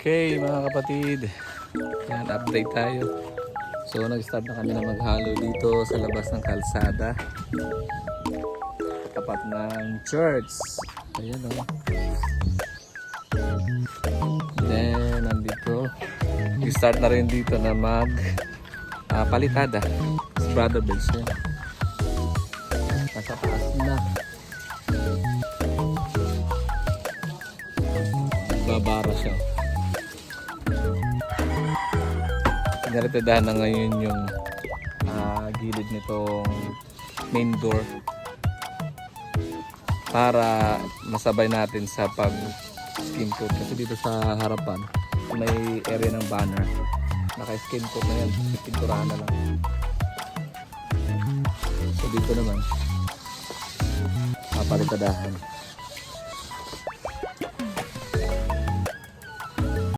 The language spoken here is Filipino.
Okay mga kapatid, yan, update tayo. So nag-start na kami na maghalo dito sa labas ng kalsada, tapat ng church. Ayan o. Then nandito, nag-start na rin dito na palitada sa Brother Bells. Nasa taas na. Babara siya. Pinaritadahan na ngayon yung gilid nitong main door para masabay natin sa pag skin coat, kasi dito sa harapan may area ng banner, naka skin coat na yan, pinturahan na lang. So dito naman paparitadahan.